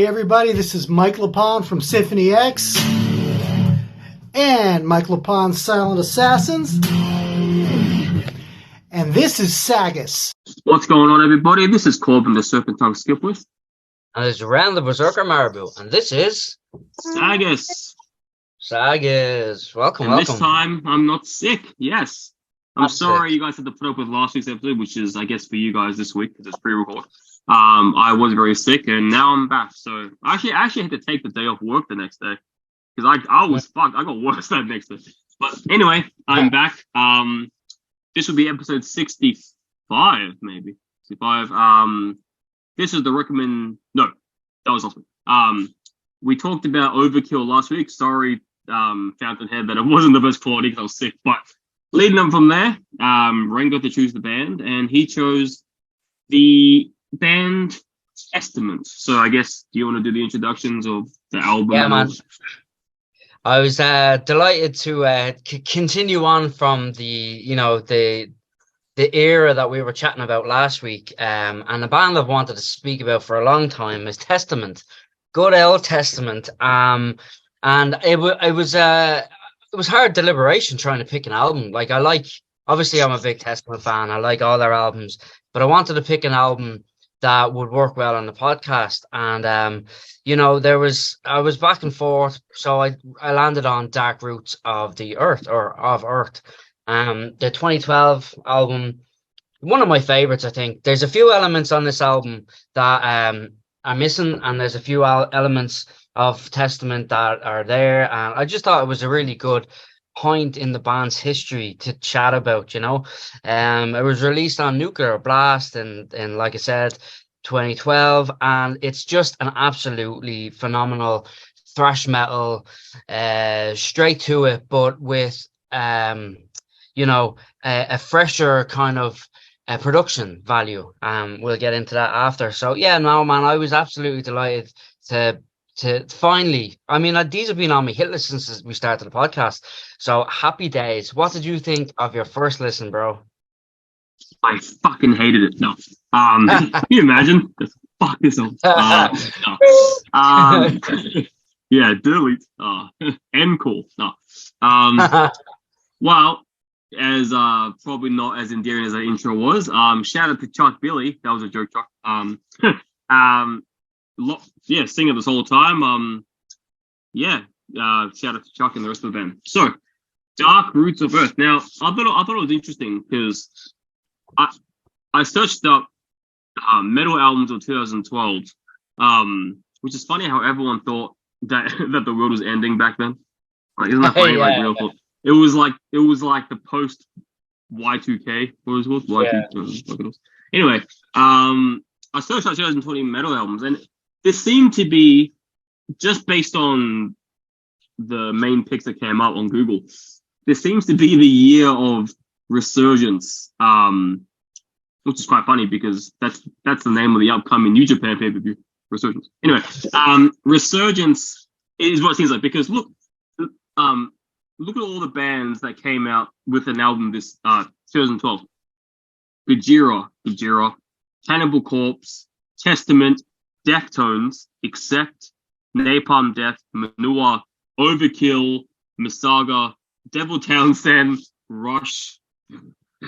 Hey everybody, this is Mike Lapon from Symphony X and Mike Lapon's Silent Assassins, and this is SAGAS. What's going on, everybody? This is Corbin, the Serpentine Skipwith. And this is Rand the Berserker Marabou, and this is SAGAS. SAGAS. Welcome, and welcome. This time, I'm not sick. Yes. I'm sorry sick. You guys had to put up with last week's episode, which is, I guess, for you guys this week, because it's pre-record. I was very sick, and now I'm back. So I actually had to take the day off work the next day, because I was fucked. I got worse that next day. But anyway, I'm back. This will be episode 65, maybe. 65. This is the recommend... No, that was last week. We talked about Overkill last week. Sorry, Fountainhead, that it wasn't the best quality because I was sick. But leading on from there, Ren got to choose the band, and he chose the band Testament. So I guess, do you want to do the introductions of the album? Yeah, man. I was delighted to continue on from the era that we were chatting about last week. And the band I've wanted to speak about for a long time is Testament. Good old Testament. And it was hard deliberation trying to pick an album. Like, obviously I'm a big Testament fan. I like all their albums, but I wanted to pick an album that would work well on the podcast. And, I was back and forth. So I landed on Dark Roots of the Earth, or of Earth. The 2012 album, one of my favorites, I think. There's a few elements on this album that are missing, and there's a few elements of Testament that are there. And I just thought it was a really good point in the band's history to chat about, It was released on Nuclear Blast in like I said, 2012, and it's just an absolutely phenomenal thrash metal, straight to it, but with a fresher kind of production value. We'll get into that after. So yeah, no man, I was absolutely delighted to finally, these have been on my hit list since we started the podcast. So happy days. What did you think of your first listen, bro? I fucking hated it. No. Can you imagine? Fuck this song. Yeah, delete. End call. No. Well, as probably not as endearing as that intro was. Shout out to Chuck Billy. That was a joke, Chuck. Singing this whole time. Shout out to Chuck and the rest of the band. So, Dark Roots of Earth. Now, I thought it was interesting because I searched up metal albums of 2012, which is funny how everyone thought that the world was ending back then. Like, isn't that funny? Like, real thought. It was like the post Y2K. What was it called? Y2K. Anyway, I searched out 2020 metal albums, and this seemed to be, just based on the main picks that came up on Google, this seems to be the year of Resurgence, which is quite funny because that's the name of the upcoming New Japan pay-per-view, Resurgence. Anyway, Resurgence is what it seems like, because look at all the bands that came out with an album this 2012. Gojira, Cannibal Corpse, Testament, Deftones, Accept, Napalm Death, Manowar, Overkill, Masaga, Devil Townsend, Rush,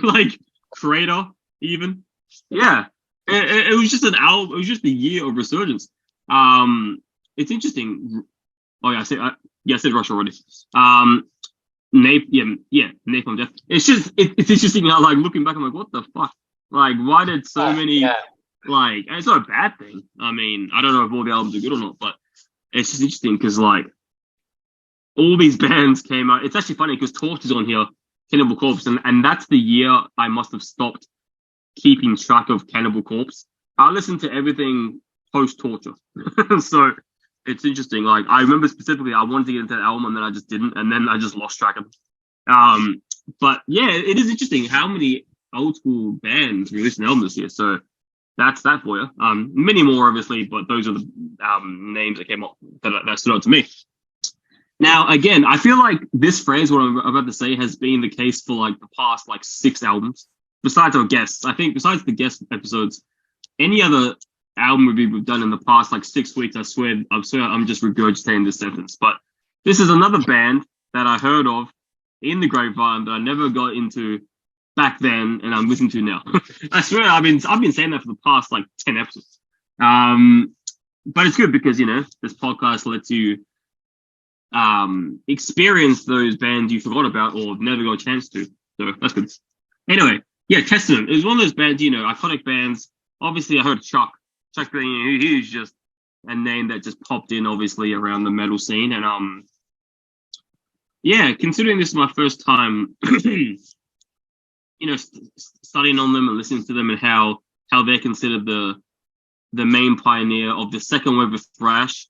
like Crater, even. Yeah, it was just an album. It was just the year of Resurgence. It's interesting. Oh yeah, I said Rush already. Napalm Death. It's interesting how, like, looking back, I'm like, what the fuck? Like, why did so many? Yeah. Like, and it's not a bad thing. I don't know if all the albums are good or not, but it's just interesting because, like, all these bands came out. It's actually funny because Torch is on here, Cannibal Corpse, and that's the year I must have stopped keeping track of Cannibal Corpse. I listened to everything post-Torture. So it's interesting. Like, I remember specifically I wanted to get into that album, and then I just didn't, and then I just lost track of it. But yeah, it is interesting how many old school bands released an album this year. So that's that for you. Many more, obviously, but those are the names that came up that stood out to me. Now, again, I feel like this phrase, what I'm about to say, has been the case for like the past 6 albums. Besides our guests, I think besides the guest episodes, any other album review we've done in the past like 6 weeks. I swear I'm just regurgitating this sentence. But this is another band that I heard of in the grapevine that I never got into back then, and I'm listening to now. I swear I've been saying that for the past like 10 episodes. But it's good because this podcast lets you experience those bands you forgot about or never got a chance to. So that's good. Anyway, yeah, Testament. It was one of those bands, iconic bands. Obviously, I heard Chuck. Chuck being he's just a name that just popped in, obviously, around the metal scene. And yeah, considering this is my first time, studying on them and listening to them and how they're considered the main pioneer of the second wave of thrash,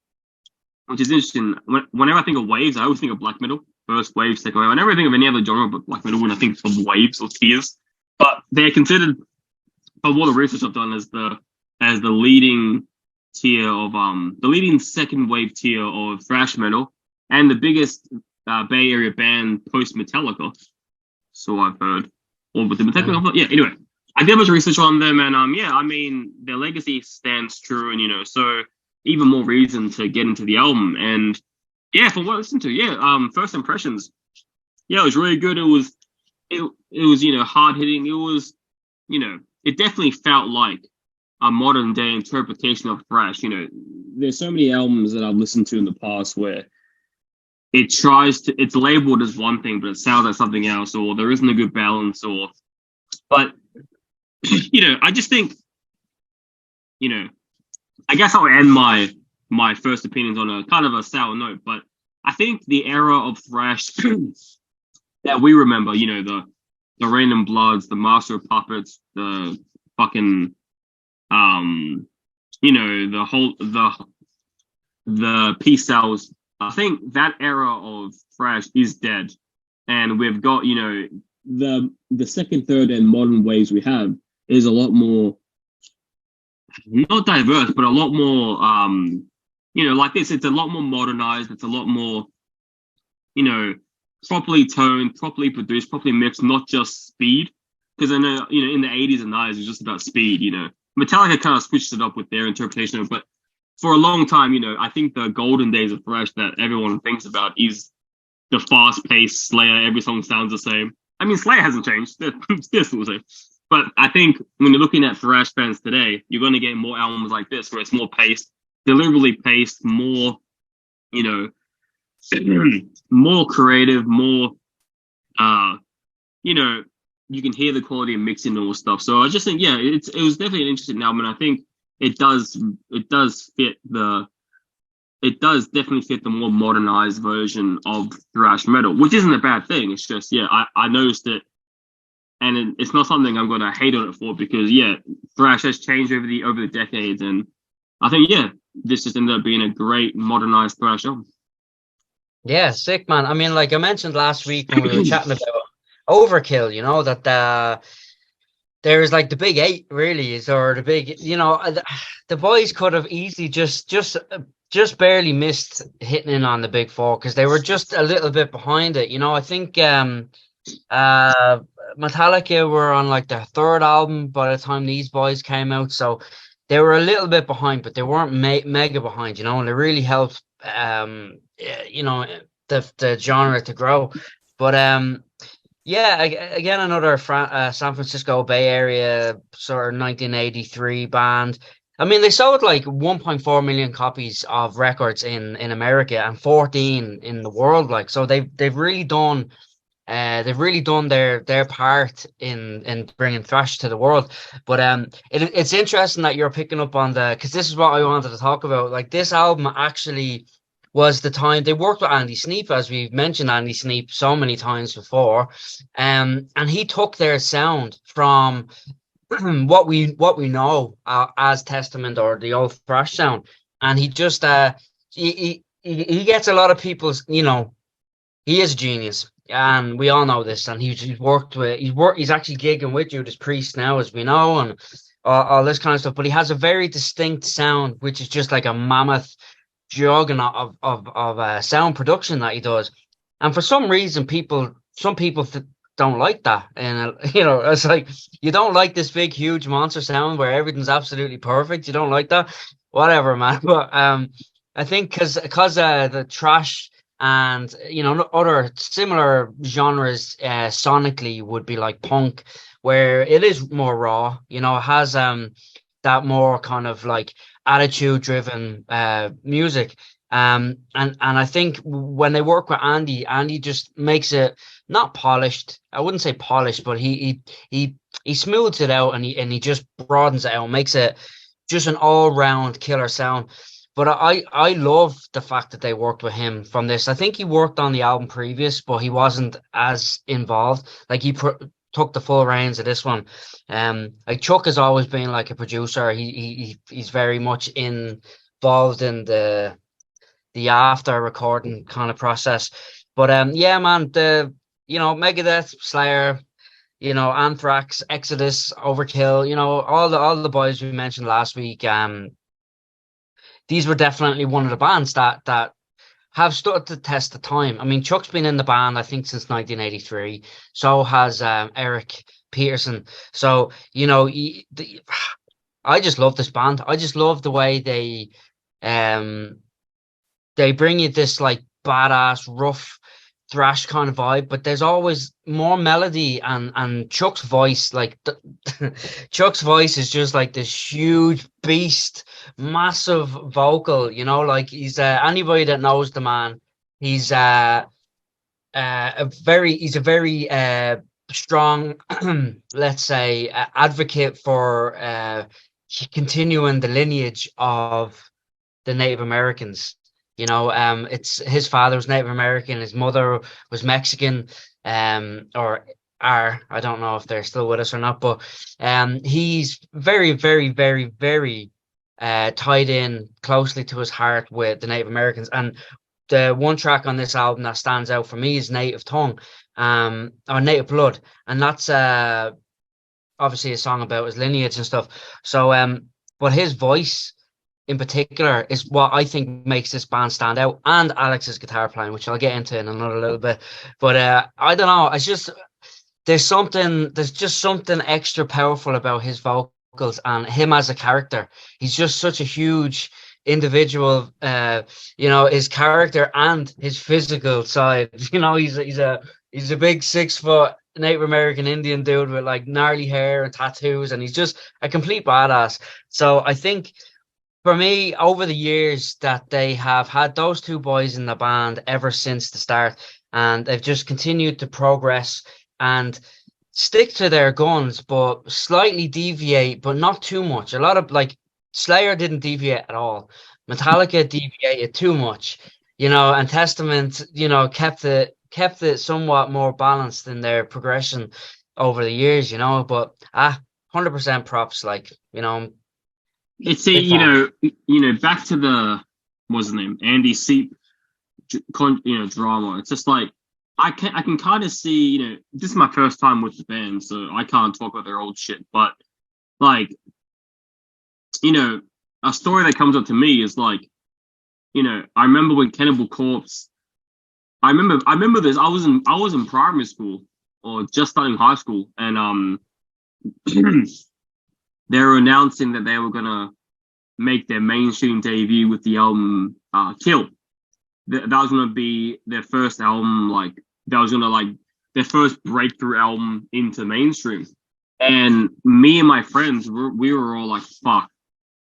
which is interesting. Whenever I think of waves, I always think of black metal. First wave, second wave. I never think of any other genre but black metal when I think of waves or tiers. But they're considered, from all the research I've done, as the leading tier of the leading second wave tier of thrash metal and the biggest Bay Area band post Metallica. So I've heard. Or with the Metallica. Yeah. Anyway, I did much research on them, and yeah, I mean their legacy stands true, and so even more reason to get into the album. And yeah, from what I listened to, first impressions, yeah, it was really good. It was hard hitting. It was, it definitely felt like a modern day interpretation of thrash. There's so many albums that I've listened to in the past where it's labeled as one thing, but it sounds like something else, or there isn't a good balance, but I just think, I guess I'll end my first opinions on a kind of a sour note, but I think the era of thrash that we remember, the Random Bloods, the Master of Puppets, the fucking, the Peace Cells. I think that era of thrash is dead, and we've got the second, third, and modern waves we have is a lot more, not diverse, but a lot more like this. It's a lot more modernized. It's a lot more properly toned, properly produced, properly mixed, not just speed. Because I know in the 80s and 90s it was just about speed. Metallica kind of switched it up with their interpretation of it, but for a long time, I think the golden days of thrash that everyone thinks about is the fast-paced Slayer. Every song sounds the same. I mean, Slayer hasn't changed. They're still the same. But I think when you're looking at thrash bands today, you're going to get more albums like this where it's more paced, deliberately paced, more, more creative, more, you can hear the quality of mixing and all stuff. So I just think, yeah, it was definitely an interesting album. And I think it does definitely fit the more modernized version of thrash metal, which isn't a bad thing. It's just, yeah, I noticed it, and it's not something I'm going to hate on it for, because yeah, thrash has changed over the decades, and I think yeah, this just ended up being a great modernized thrash album. Yeah, sick, man. I mean, like I mentioned last week when we were chatting about Overkill, that there's like the big eight, really, or the big, the boys could have easily just barely missed hitting in on the big four, because they were just a little bit behind it. I think Metallica were on like their third album by the time these boys came out, so they were a little bit behind, but they weren't mega behind, and it really helped the genre to grow. But yeah, again, another San Francisco Bay Area sort of 1983 band. I mean, they sold like 1.4 million copies of records in America and 14 in the world. Like, so they've really done their part in bringing thrash to the world. But it's interesting that you're picking up on because this is what I wanted to talk about. Like, this album actually was the time they worked with Andy Sneap, as we've mentioned Andy Sneap so many times before, and he took their sound from what we know as Testament or the old thrash sound, and he just he gets a lot of people's, he is a genius, and we all know this. And he's actually gigging with Judas Priest now, as we know, and all this kind of stuff. But he has a very distinct sound, which is just like a mammoth juggernaut of sound production that he does. And for some reason, some people don't like that. And you know, it's like, you don't like this big, huge monster sound where everything's absolutely perfect. You don't like that, whatever, man. But I think because the thrash and other similar genres sonically would be like punk, where it is more raw. You know, it has that more kind of like attitude driven music. And I think when they work with Andy just makes it not polished. I wouldn't say polished, but he smooths it out, and he just broadens it out, makes it just an all round killer sound. But I love the fact that they worked with him from this. I think he worked on the album previous, but he wasn't as involved. Like took the full reins of this one. Like Chuck has always been like a producer. He's very much involved in the after recording kind of process. But yeah, man, Megadeth, Slayer, Anthrax, Exodus, Overkill, all the boys we mentioned last week. These were definitely one of the bands that have stood the test of time. I mean, Chuck's been in the band, I think, since 1983. So has Eric Peterson. So, I just love this band. I just love the way they bring you this like badass, rough thrash kind of vibe, but there's always more melody, and Chuck's voice, like Chuck's voice is just like this huge beast, massive vocal, like he's anybody that knows the man, he's a very strong let's say advocate for continuing the lineage of the Native Americans. It's his father was Native American, his mother was Mexican, or are, I don't know if they're still with us or not, but he's very, very, very, very tied in closely to his heart with the Native Americans. And the one track on this album that stands out for me is Native Tongue, or Native Blood, and that's obviously a song about his lineage and stuff. So but his voice in particular is what I think makes this band stand out, and Alex's guitar playing, which I'll get into in another little bit. But I don't know, it's just there's just something extra powerful about his vocals and him as a character. He's just such a huge individual, his character and his physical side. He's a big 6 foot Native American Indian dude with like gnarly hair and tattoos, and he's just a complete badass. So I think for me, over the years that they have had those two boys in the band ever since the start, and they've just continued to progress and stick to their guns, but slightly deviate, but not too much. A lot of like Slayer didn't deviate at all. Metallica deviated too much, and Testament, kept it somewhat more balanced in their progression over the years, but 100% props, like, It's back to the, what's his name, Andy Seep, drama. It's just like I can kind of see, this is my first time with the band, so I can't talk about their old shit. But like, a story that comes up to me is like, I remember when Cannibal Corpse. I remember this. I was in primary school or just starting high school, and they were announcing that they were gonna make their mainstream debut with the album Kill. That was gonna be their first album, like that was gonna like their first breakthrough album into mainstream. And me and my friends, we were all like, "Fuck,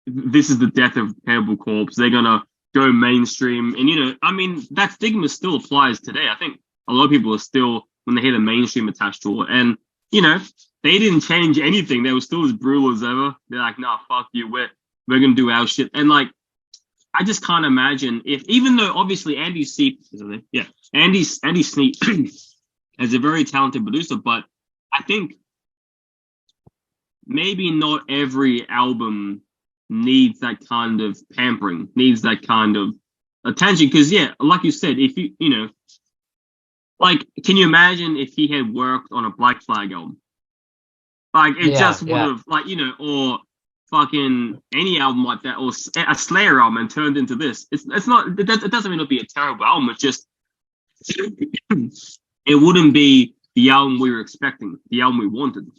this is the death of Cannibal Corpse. They're gonna go mainstream." And I mean, that stigma still applies today. I think a lot of people are still, when they hear the mainstream attached to it, and they didn't change anything. They were still as brutal as ever. They're like, "Nah, fuck you. We're gonna do our shit." And like, I just can't imagine if, even though obviously Andy Sneap is a very talented producer, but I think maybe not every album needs that kind of pampering, needs that kind of attention. Because like you said, if like, can you imagine if he had worked on a Black Flag album? Like, it just would have, like, or fucking any album like that, or a Slayer album, and turned into this. It doesn't mean it'll be a terrible album. It's just, it wouldn't be the album we were expecting, the album we wanted.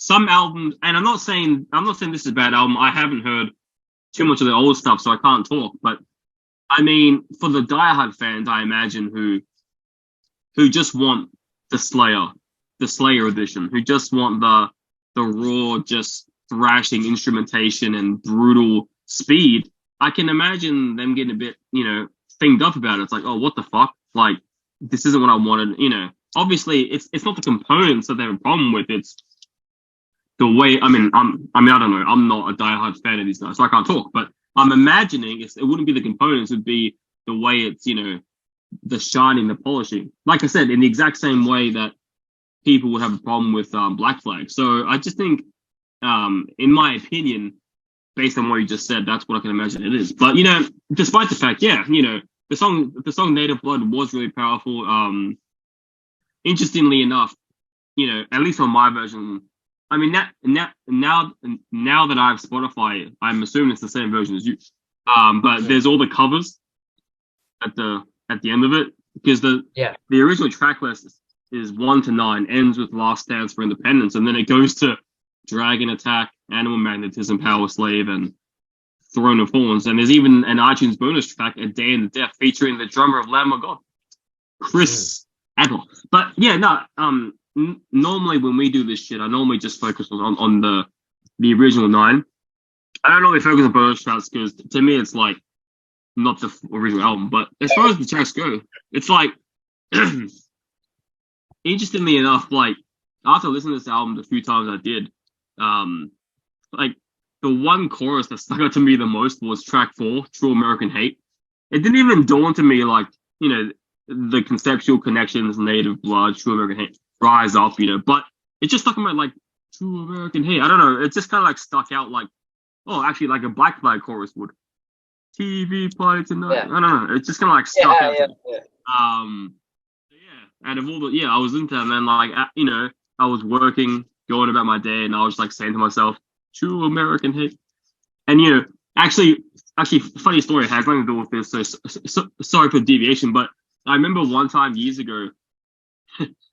Some albums, and I'm not saying this is a bad album. I haven't heard too much of the old stuff, so I can't talk. But I mean, for the diehard fans, I imagine who just want the Slayer edition, who just want the raw, just thrashing instrumentation and brutal speed. I can imagine them getting a bit, thinged up about it. It's like, oh, what the fuck? Like, this isn't what I wanted. Obviously, it's not the components that they have a problem with. It's the way. I don't know. I'm not a diehard fan of these guys, so I can't talk. But I'm imagining it wouldn't be the components. It'd be the way it's, the shining, the polishing. Like I said, in the exact same way that people would have a problem with Black Flag. So I just think, in my opinion, based on what you just said, that's what I can imagine it is. But despite the fact, the song "Native Blood" was really powerful. Interestingly enough, at least on my version, I mean, now that I have Spotify, I'm assuming it's the same version as you. But there's all the covers at the end of it, because the original track list is 1 to 9, ends with "Last Dance for Independence," and then it goes to "Dragon Attack," "Animal Magnetism," "Power Slave," and "Throne of Horns." And there's even an iTunes bonus track, "A Day in the Death," featuring the drummer of Lamb of God, Chris Adler. But normally when we do this shit, I normally just focus on the original 9. I don't normally focus on bonus tracks because to me it's like not the original album. But as far as the tracks go, it's like interestingly enough, like after listening to this album the few times I did, like the one chorus that stuck out to me the most was track 4, "True American Hate." It didn't even dawn to me like, the conceptual connections, "Native Blood," "True American Hate," "Rise Up," but it just stuck in my like, "True American Hate." I don't know. It just kind of like stuck out like, oh, actually like a Black Flag chorus would. "TV play tonight." Yeah. I don't know. It just kind of like stuck out. Out of all the, I was into that, and then like, I was working, going about my day, and I was like saying to myself, "True American Hate." And actually, funny story, it has nothing to do with this, so sorry for the deviation, but I remember one time years ago,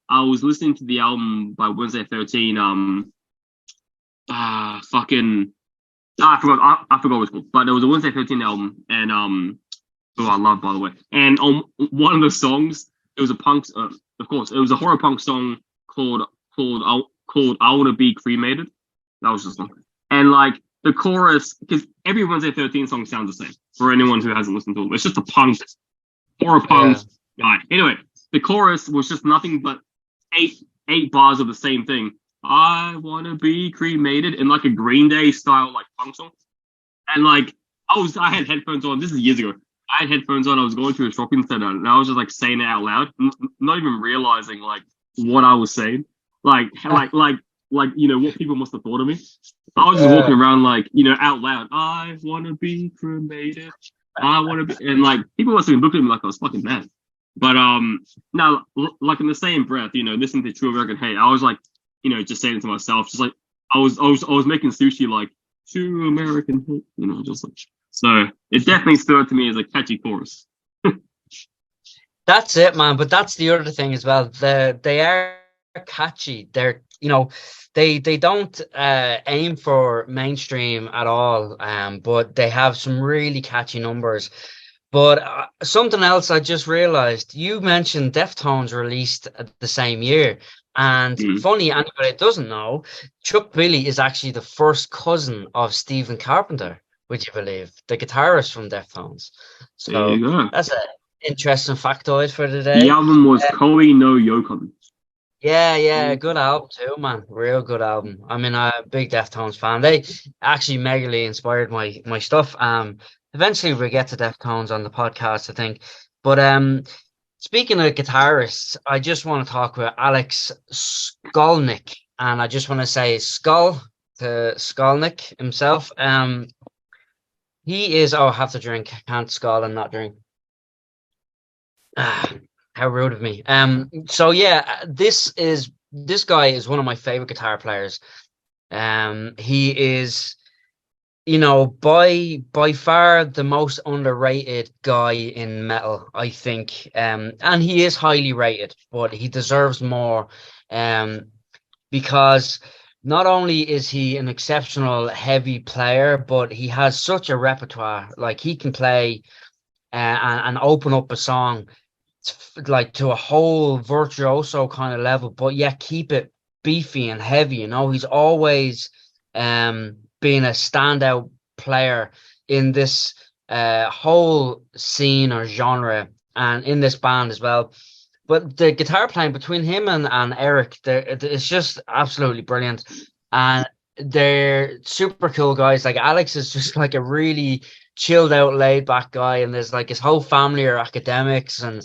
I was listening to the album by Wednesday 13, I forgot what it's called, but it was a Wednesday 13 album, and who I love, by the way. And on one of the songs, it was of course, it was a horror punk song called "I Want to Be Cremated." That was just one. And like the chorus, because every Wednesday 13 song sounds the same. For anyone who hasn't listened to it, it's just a horror punk guy. Anyway, the chorus was just nothing but eight bars of the same thing. "I want to be cremated," in like a Green Day style like punk song. And like I had headphones on. This is years ago. I had headphones on. I was going to a shopping center, and I was just like saying it out loud, not even realizing like what I was saying, like what people must have thought of me. I was just walking around like out loud. "I want to be cremated. I want to be," and like people must have been looking at me like I was fucking mad. But now like in the same breath, listening to "True American Hate," I was like, just saying it to myself, just like I was making sushi like "True American Hate," just like. So it definitely stood out to me as a catchy chorus. That's it, man. But that's the other thing as well. They are catchy. They're they don't aim for mainstream at all. But they have some really catchy numbers. But something else I just realized, you mentioned Deftones released the same year. And funny, anybody that doesn't know, Chuck Billy is actually the first cousin of Stephen Carpenter, would you believe? The guitarist from Deftones. So that's an interesting factoid for today. The album was Koi no Yokon. Yeah, good album too, man. Real good album. I mean, I'm a big Deftones fan. They actually majorly inspired my stuff. Eventually we'll get to Deftones on the podcast, I think. But speaking of guitarists, I just want to talk about Alex Skolnick, and I just want to say skull to Skolnick himself. He is. Oh, I have to drink. I can't skull and not drink. How rude of me. So yeah, this guy is one of my favorite guitar players. He is you know, by far the most underrated guy in metal, I think. And he is highly rated, but he deserves more. Um, because not only is he an exceptional heavy player, but he has such a repertoire. Like he can play and open up a song like to a whole virtuoso kind of level, but yet keep it beefy and heavy. You know, he's always being a standout player in this whole scene or genre and in this band as well. But the guitar playing between him and Eric, it's just absolutely brilliant. And they're super cool guys. Like Alex is just like a really chilled out, laid back guy, and there's like his whole family are academics, and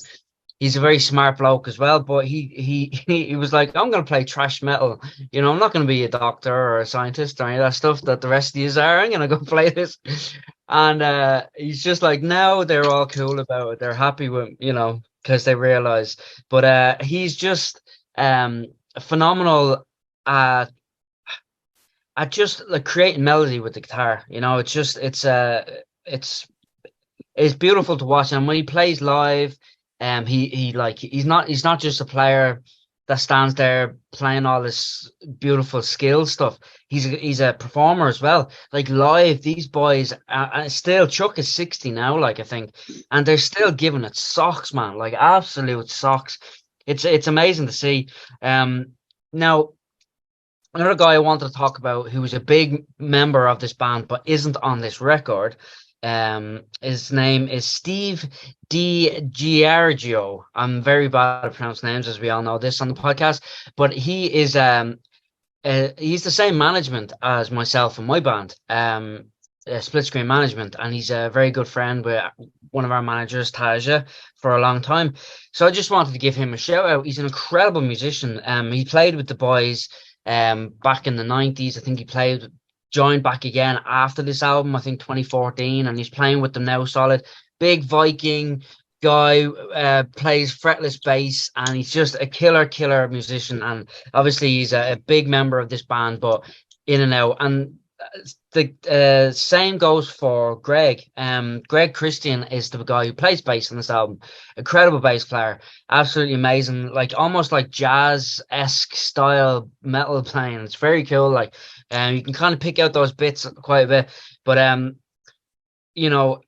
he's a very smart bloke as well. But he was like, I'm gonna play thrash metal. You know, I'm not gonna be a doctor or a scientist or any of that stuff that the rest of you are. I'm gonna go play this. And he's just like, now they're all cool about it. They're happy with, you know, because they realize. But he's just phenomenal at just like creating melody with the guitar. You know, it's just it's beautiful to watch. And when he plays live, he like he's not just a player that stands there playing all this beautiful skill stuff. He's a performer as well. Like live, these boys still, Chuck is 60 now, like I think, and they're still giving it socks, man, like absolute socks. It's amazing to see. Now another guy I wanted to talk about who was a big member of this band but isn't on this record. His name is Steve Giorgio. I'm very bad at pronouncing names, as we all know this on the podcast, but he is he's the same management as myself and my band, Split Screen Management, and he's a very good friend with one of our managers, Taja, for a long time. So I just wanted to give him a shout out. He's an incredible musician. He played with the boys back in the 90s. I think he joined back again after this album, I think 2014, and he's playing with them now solid. Big Viking guy, plays fretless bass, and he's just a killer musician. And obviously he's a big member of this band, but in and out. And the same goes for Greg. Greg Christian is the guy who plays bass on this album. Incredible bass player, absolutely amazing, like almost like jazz-esque style metal playing. It's very cool. Like you can kind of pick out those bits quite a bit, but you know,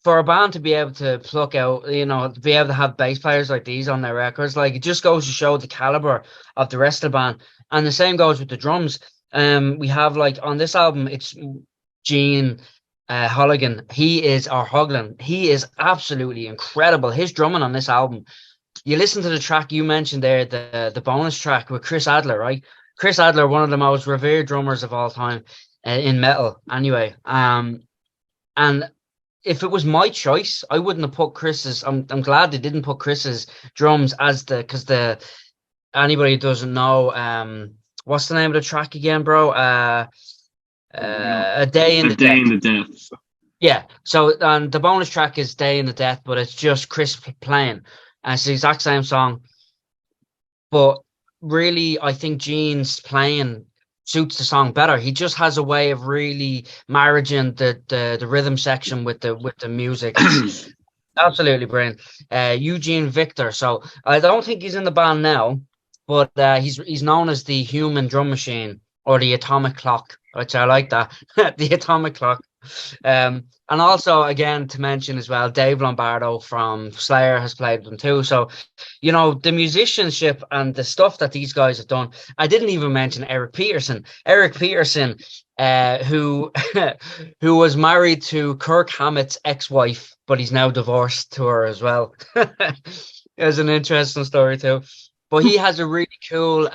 for a band to be able to pluck out, you know, to be able to have bass players like these on their records, like it just goes to show the caliber of the rest of the band. And the same goes with the drums. We have like on this album, it's Gene Holligan. He is absolutely incredible. His drumming on this album. You listen to the track you mentioned there, the bonus track with Chris Adler, right? Chris Adler, one of the most revered drummers of all time in metal. Anyway, and if it was my choice, I wouldn't have put Chris's. I'm glad they didn't put Chris's drums as because anybody who doesn't know, what's the name of the track again, bro? A Day in the Death. Yeah. So the bonus track is Day in the Death, but it's just Chris playing. And it's the exact same song. But really, I think Gene's playing suits the song better. He just has a way of really marrying the rhythm section with the music. Absolutely brilliant. Eugene Victor. So I don't think he's in the band now, but he's known as the Human Drum Machine or the Atomic Clock, which I like that. The Atomic Clock. And also, again, to mention as well, Dave Lombardo from Slayer has played with them too. So, you know, the musicianship and the stuff that these guys have done. I didn't even mention Eric Peterson. Eric Peterson, who who was married to Kirk Hammett's ex-wife, but he's now divorced to her as well. It's an interesting story too. But he has a really cool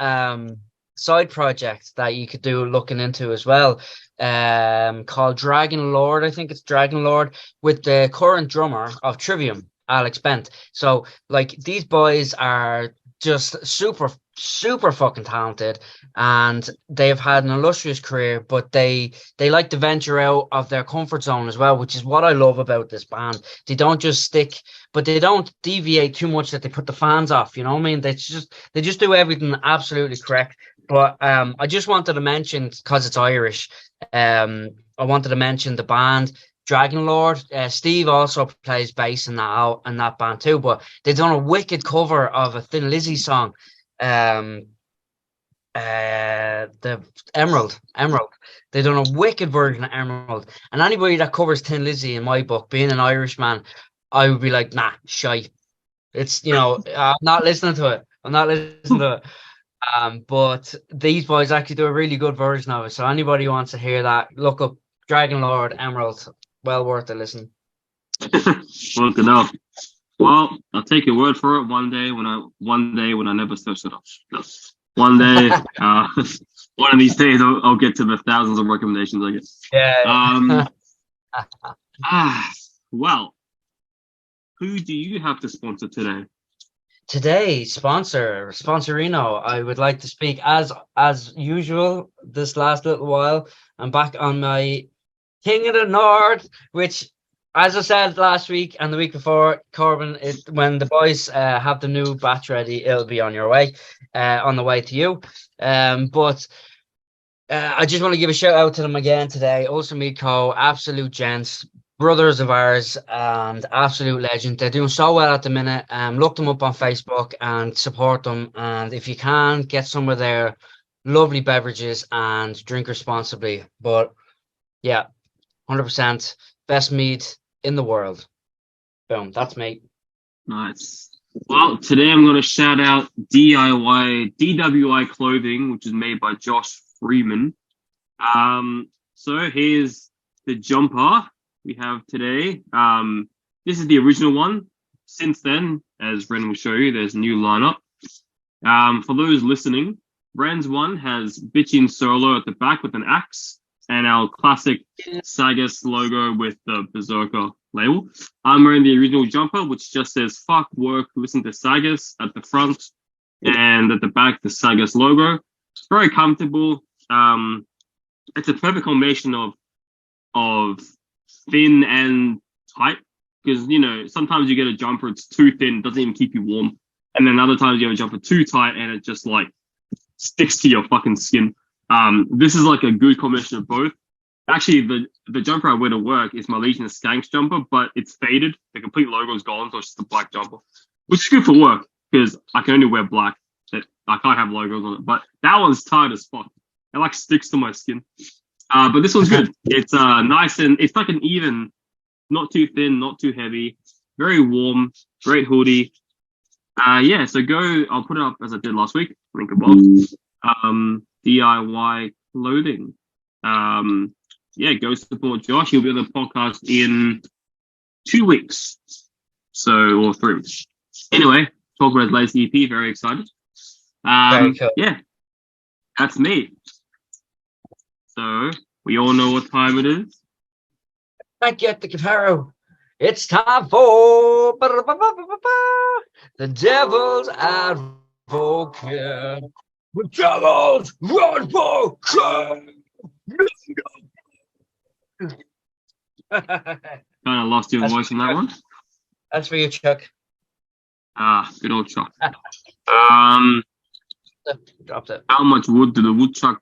side project that you could do looking into as well, called Dragon Lord. I think it's Dragon Lord, with the current drummer of Trivium, Alex Bent. So like these boys are just super fucking talented, and they've had an illustrious career, but they like to venture out of their comfort zone as well, which is what I love about this band. They don't just stick, but they don't deviate too much that they put the fans off, you know what I mean? They just do everything absolutely correct. But I just wanted to mention, because it's Irish, I wanted to mention the band Dragon Lord. Steve also plays bass in that band too. But they've done a wicked cover of a Thin Lizzy song, the Emerald. They've done a wicked version of Emerald. And anybody that covers Thin Lizzy, in my book, being an Irishman, I would be like, nah, shite. It's, I'm not listening to it. But these boys actually do a really good version of it. So anybody who wants to hear that, look up Dragon Lord Emerald. Well worth a listen. Look it up. Well, I'll take your word for it. One day when I never search it up. No. One day, one of these days, I'll get to the thousands of recommendations I get. Yeah. Well, who do you have to sponsor today? Today, sponsorino, I would like to speak as usual this last little while. I'm back on my King of the North, which, as I said last week and the week before, Corbin, when the boys have the new batch ready, it'll be on your way, on the way to you. But I just want to give a shout out to them again today. Also Miko, absolute gents, brothers of ours, and absolute legend. They're doing so well at the minute. Look them up on Facebook and support them. And if you can, get some of their lovely beverages and drink responsibly. But yeah, 100% best mead in the world. Boom, that's me. Nice. Well, today I'm going to shout out DWI clothing, which is made by Josh Freeman. So here's the jumper we have today. This is the original one. Since then, as Ren will show you, there's a new lineup. For those listening, Ren's one has bitchin solo at the back with an axe, and our classic SAGAS logo with the Berserker label. I'm wearing the original jumper, which just says "fuck work, listen to SAGAS" at the front, and at the back the SAGAS logo. It's very comfortable. It's a perfect combination of thin and tight, because sometimes you get a jumper, it's too thin, doesn't even keep you warm, and then other times you have a jumper too tight and it just like sticks to your fucking skin. This is like a good combination of both. Actually, the jumper I wear to work is my Legion of Skanks jumper, but it's faded. The complete logo is gone, so it's just a black jumper, which is good for work because I can only wear black. I can't have logos on it, but that one's tight as fuck. It like sticks to my skin. But this one's good. It's nice, and it's like an even, not too thin, not too heavy, very warm, great hoodie. Yeah, so I'll put it up as I did last week, link above. DIY clothing. Yeah, go support Josh. He'll be on the podcast in 2 weeks. Or 3 weeks. Anyway, talk about his latest EP, very excited. Very cool. Yeah, that's me. So we all know what time it is. I get the guitar. It's time for the Devil's Advocate. The Devil's Advocate. Kind of lost your voice on that one. That's for you, Chuck. Good old Chuck. Dropped it. How much wood did the woodchuck?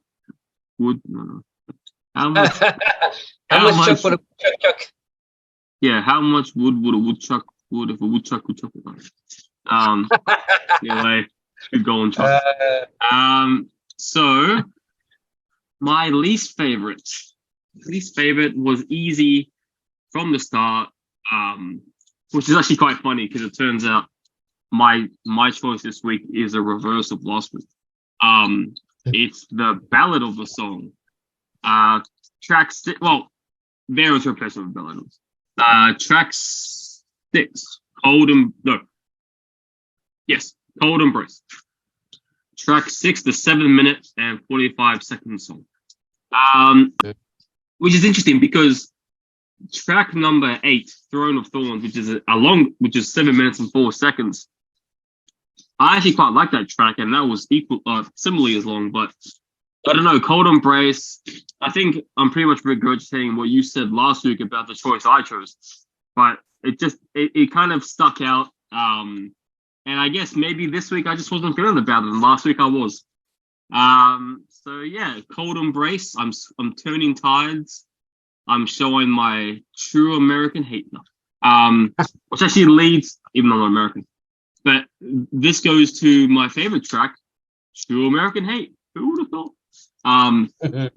No. How much? How much Chuck would a Chuck? Yeah, how much wood would a woodchuck would if a woodchuck could chuck it? Anyway, good going, Chuck. So my least favorite was easy from the start, which is actually quite funny because it turns out my choice this week is a reverse of last week. It's the ballad of the song. Track 6. Well, their interpretation of ballads. Track 6. Cold Embrace. Track 6, the 7-minute and 45-second song. Which is interesting because track number 8, Throne of Thorns, which is 7 minutes and 4 seconds. I actually quite like that track, and that was similarly as long, but I don't know, Cold Embrace, I think I'm pretty much regurgitating what you said last week about the choice I chose, but it kind of stuck out, and I guess maybe this week I just wasn't feeling the ballad, and last week I was. So yeah, cold embrace. I'm turning tides. I'm showing my true American hate now. Which actually leads, even though I'm not American, but this goes to my favorite track, True American Hate. Who would have thought? Yeah,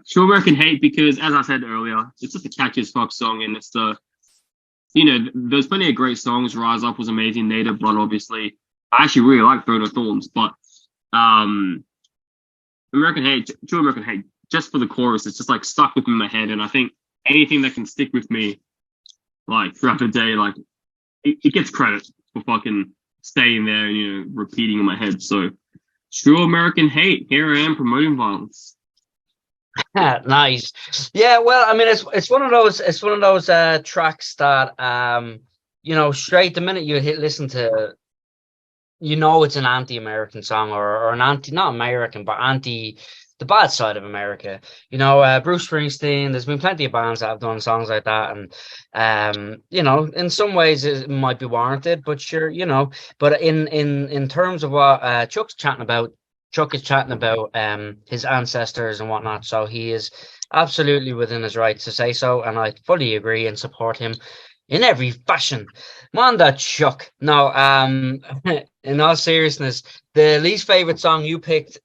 True American Hate, because as I said earlier, it's just a catchy as fuck song, and it's there's plenty of great songs. Rise Up was amazing. Native Blood, obviously. I actually really like Throne of Thorns, but American Hate, True American Hate, just for the chorus, it's just like stuck with me in my head, and I think anything that can stick with me, like throughout the day, like it gets credit for fucking staying there and repeating in my head. So True American Hate, here I am promoting violence. Nice. Yeah, well, I mean, it's one of those tracks that straight the minute you listen to, it's an anti-American song, or an not American, but anti the bad side of America. Bruce Springsteen, there's been plenty of bands that have done songs like that, and in some ways it might be warranted, but sure, but in terms of what Chuck is chatting about his ancestors and whatnot, so he is absolutely within his right to say so, and I fully agree and support him in every fashion. Man, that Chuck. No, in all seriousness, the least favorite song you picked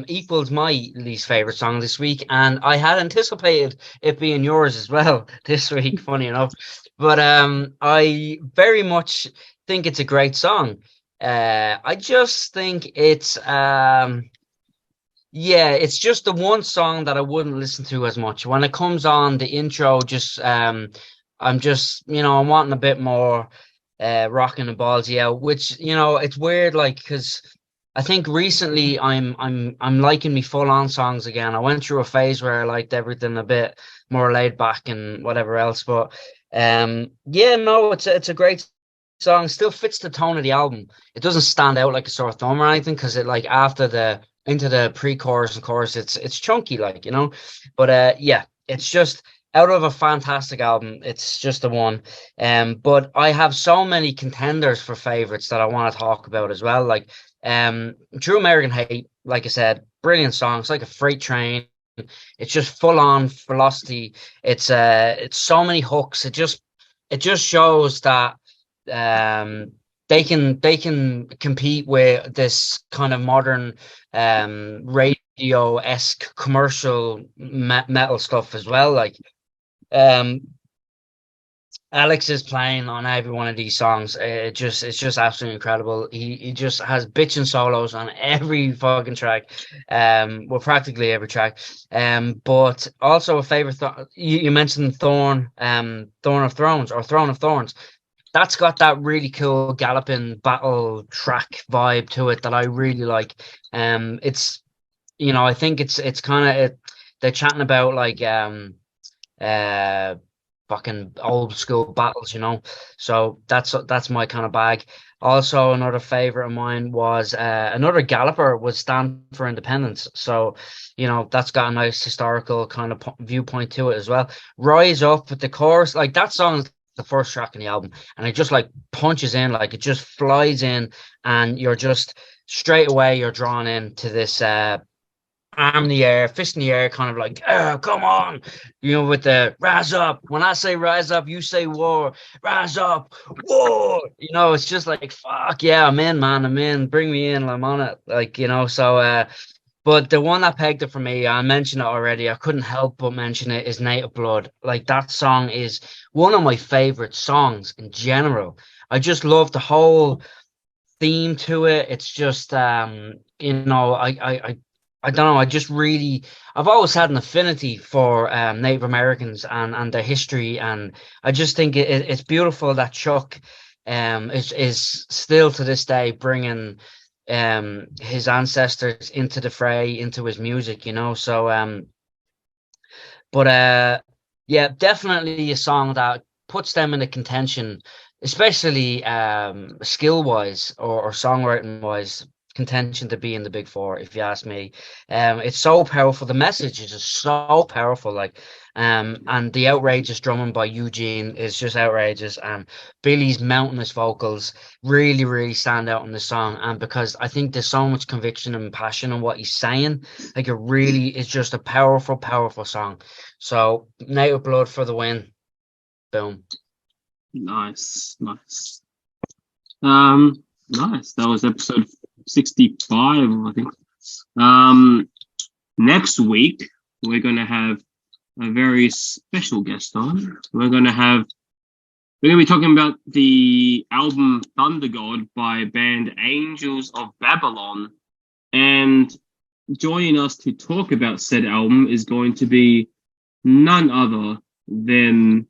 equals my least favorite song this week, and I had anticipated it being yours as well this week, funny enough. But I very much think it's a great song. I just think it's it's just the one song that I wouldn't listen to as much. When it comes on, the intro just I'm just, I'm wanting a bit more rocking and ballsy out, which, it's weird, like, because I think recently I'm liking me full on songs again. I went through a phase where I liked everything a bit more laid back and whatever else, but it's a great song. Still fits the tone of the album. It doesn't stand out like a sore thumb or anything, because it, like, after into the pre-chorus and chorus, it's chunky, like, but it's just out of a fantastic album. It's just the one. But I have so many contenders for favorites that I want to talk about as well. Like True American Hate, like I said, brilliant song. It's like a freight train. It's just full on velocity. It's so many hooks. It just shows that they can compete with this kind of modern radio-esque commercial metal stuff as well. Like Alex is playing on every one of these songs. It's just absolutely incredible. He just has bitchin' solos on every fucking track, well, practically every track. But also a favorite. You mentioned Thorn of Thrones or Throne of Thorns. That's got that really cool galloping battle track vibe to it that I really like. It's I think it's kind of they're chatting about like fucking old school battles, so that's my kind of bag. Also, another favorite of mine was another galloper was Stand for Independence, so that's got a nice historical kind of viewpoint to it as well. Rise Up with the chorus, like that song, the first track in the album, and it just like punches in, like it just flies in, and you're just straight away you're drawn into this arm in the air, fist in the air, kind of like, come on, with the rise up. When I say rise up, you say war. Rise up, war. It's just like, fuck yeah, I'm in, man. I'm in. Bring me in. I'm on it. Like, so, but the one that pegged it for me, I mentioned it already, I couldn't help but mention it, is Native Blood. Like, that song is one of my favorite songs in general. I just love the whole theme to it. It's just, I don't know. I've always had an affinity for Native Americans and their history, and I just think it's beautiful that Chuck is still to this day bringing his ancestors into the fray, into his music, So, yeah, definitely a song that puts them in a contention, especially skill wise or songwriting wise, contention to be in the big four, if you ask me. It's so powerful. The message is just so powerful, like, and the outrageous drumming by Eugene is just outrageous. Billy's mountainous vocals really, really stand out in the song, and because I think there's so much conviction and passion in what he's saying, like it really is just a powerful, powerful song. So Night of Blood for the win. Boom. Nice. Nice. That was episode 65, I think. Next week we're gonna have a very special guest on. We're gonna be talking about the album Thunder God by band Angels of Babylon, and joining us to talk about said album is going to be none other than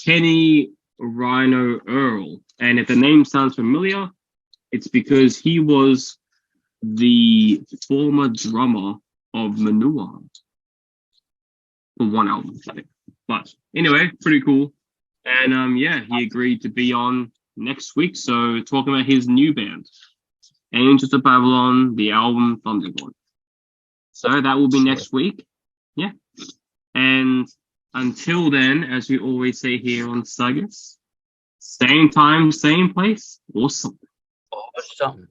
Kenny Rhino Earl. And if the name sounds familiar, it's because he was the former drummer of Manure for one album, I think. But anyway, pretty cool. And he agreed to be on next week. So talking about his new band, Angels of Babylon, the album Thunder God. So that will be next week. Yeah. And until then, as we always say here on Sagas, same time, same place, awesome. Awesome.